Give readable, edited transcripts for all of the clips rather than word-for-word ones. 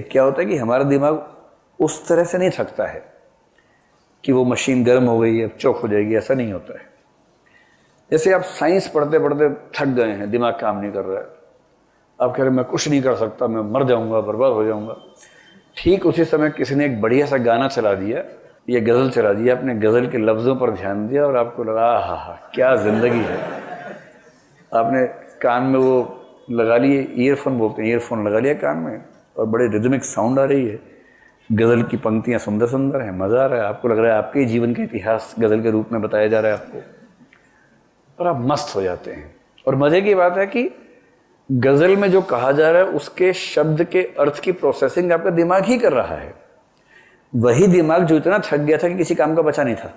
क्या होता है कि हमारा दिमाग उस तरह से नहीं थकता है कि वो मशीन गर्म हो गई है अब चौक हो जाएगी, ऐसा नहीं होता है। जैसे आप साइंस पढ़ते पढ़ते थक गए हैं, दिमाग काम नहीं कर रहा है, आप कह रहे मैं कुछ नहीं कर सकता, मैं मर जाऊंगा, बर्बाद हो जाऊंगा। ठीक उसी समय किसी ने एक बढ़िया सा गाना चला दिया, ये गज़ल चला दिया, आपने गज़ल के लफ्ज़ों पर ध्यान दिया और आपको लगा हा क्या ज़िंदगी है। आपने कान में वो लगा लिए, ईयरफोन बोलते हैं, ईयरफोन लगा लिया कान में और बड़े रिदमिक साउंड आ रही है, गज़ल की पंक्तियाँ सुंदर सुंदर हैं, मज़ा आ रहा है, आपको लग रहा है आपके जीवन का इतिहास गज़ल के रूप में बताया जा रहा है आपको, और आप मस्त हो जाते हैं। और मज़े की बात है कि गज़ल में जो कहा जा रहा है उसके शब्द के अर्थ की प्रोसेसिंग आपका दिमाग ही कर रहा है। वही दिमाग जो इतना थक गया था कि किसी काम का बचा नहीं था,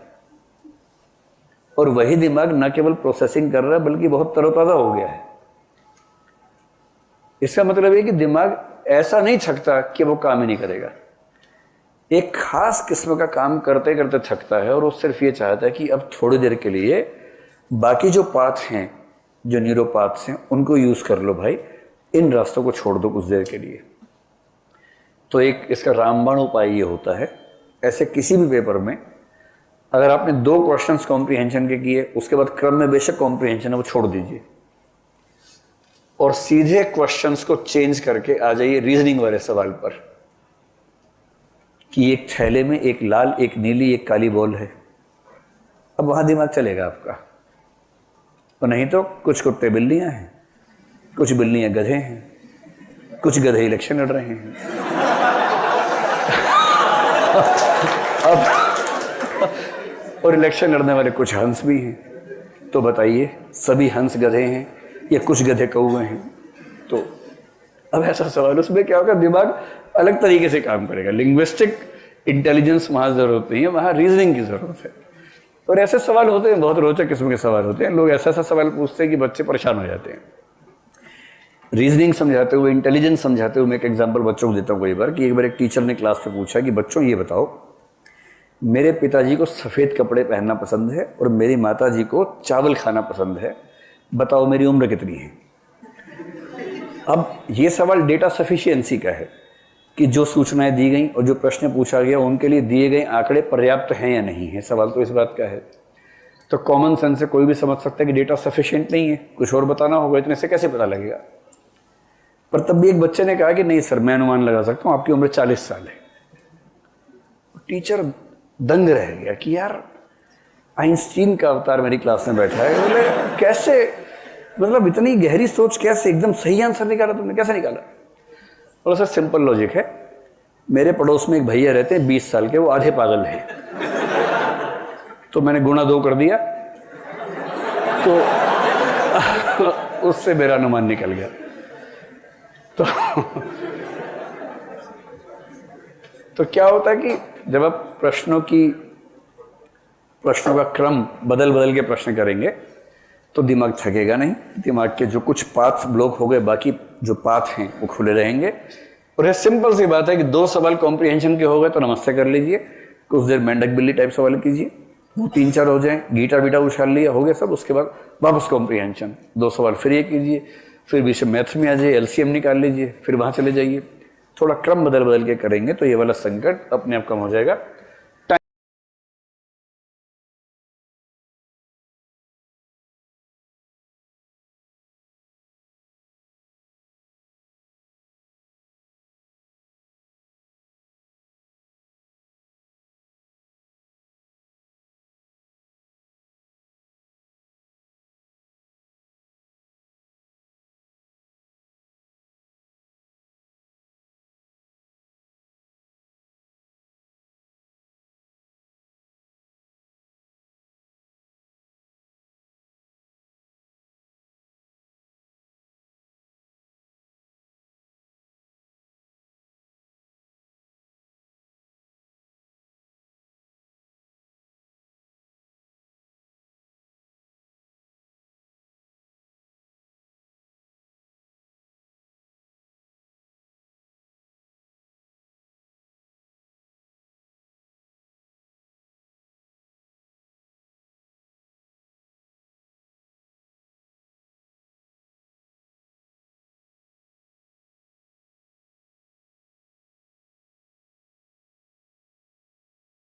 और वही दिमाग न केवल प्रोसेसिंग कर रहा है बल्कि बहुत तरोताज़ा हो गया है। इसका मतलब है कि दिमाग ऐसा नहीं थकता कि वो काम ही नहीं करेगा, एक खास किस्म का काम करते करते थकता है, और वो सिर्फ ये चाहता है कि अब थोड़ी देर के लिए बाकी जो पाथ हैं, जो न्यूरोपाथ्स हैं, उनको यूज कर लो भाई, इन रास्तों को छोड़ दो कुछ देर के लिए। तो एक इसका रामबाण उपाय ये होता है, ऐसे किसी भी पेपर में अगर आपने 2 क्वेश्चंस कॉम्प्रीहेंशन के किए, उसके बाद क्रम में बेशक कॉम्प्रीहेंशन है वो छोड़ दीजिए और सीधे क्वेश्चंस को चेंज करके आ जाइए रीजनिंग वाले सवाल पर कि एक थैले में एक लाल, एक नीली, एक काली बॉल है। अब वहां दिमाग चलेगा आपका। और नहीं तो कुछ कुत्ते बिल्लियां हैं, कुछ बिल्लियां गधे हैं, कुछ गधे इलेक्शन लड़ रहे हैं। अब और इलेक्शन लड़ने वाले कुछ हंस भी हैं। तो बताइए सभी हंस गधे हैं या कुछ गधे कौवे हैं? तो अब ऐसा सवाल, उसमें क्या होगा, दिमाग अलग तरीके से काम करेगा। लिंग्विस्टिक इंटेलिजेंस वहां जरूरत नहीं है, वहां रीजनिंग की जरूरत है। और ऐसे सवाल होते हैं, बहुत रोचक किस्म के सवाल होते हैं। लोग ऐसा सवाल पूछते हैं कि बच्चे परेशान हो जाते हैं। रीजनिंग समझाते हुए, इंटेलिजेंस समझाते हुए मैं एक एग्जांपल बच्चों को देता हूँ कई बार कि एक बार एक टीचर ने क्लास में पूछा कि बच्चों ये बताओ, मेरे पिताजी को सफ़ेद कपड़े पहनना पसंद है और मेरी माताजी को चावल खाना पसंद है, बताओ मेरी उम्र कितनी है? अब ये सवाल डेटा सफिशिएंसी का है कि जो सूचनाएं दी गई और जो प्रश्न पूछा गया उनके लिए दिए गए आंकड़े पर्याप्त हैं या नहीं है। सवाल तो इस बात का है। तो कॉमन सेंस से कोई भी समझ सकता है कि डेटा सफिशिएंट नहीं है, कुछ और बताना होगा, इतने से कैसे पता लगेगा? पर तब भी एक बच्चे ने कहा कि नहीं सर, मैं अनुमान लगा सकता हूं, आपकी उम्र 40 साल है। टीचर दंग रह गया कि यार आइंस्टीन का अवतार मेरी क्लास में बैठा है, बोले कैसे, मतलब इतनी गहरी सोच कैसे, एकदम सही आंसर निकाला तुमने, कैसे निकाला? और उसका सिंपल लॉजिक है, मेरे पड़ोस में एक भैया रहते हैं 20 साल के, वो आधे पागल हैं, तो मैंने गुणा 2 कर दिया, तो उससे मेरा अनुमान निकल गया। तो क्या होता है कि जब आप प्रश्नों का क्रम बदल बदल के प्रश्न करेंगे तो दिमाग थकेगा नहीं। दिमाग के जो कुछ पाथ ब्लॉक हो गए, बाकी जो पाथ हैं वो खुले रहेंगे। और ये सिंपल सी बात है कि 2 सवाल कॉम्प्रीहेंशन के हो गए तो नमस्ते कर लीजिए, कुछ देर मेंढक बिल्ली टाइप सवाल कीजिए, वो 3-4 हो जाएं, गीटा बीटा उछाल लिया, हो गया सब। उसके बाद वापस कॉम्प्रीहेंशन, 2 सवाल फिर ये कीजिए, फिर बीच में मैथ्स में आ जाइए, एलसीएम निकाल लीजिए, फिर वहाँ चले जाइए। थोड़ा क्रम बदल बदल के करेंगे तो ये वाला संकट अपने आप कम हो जाएगा।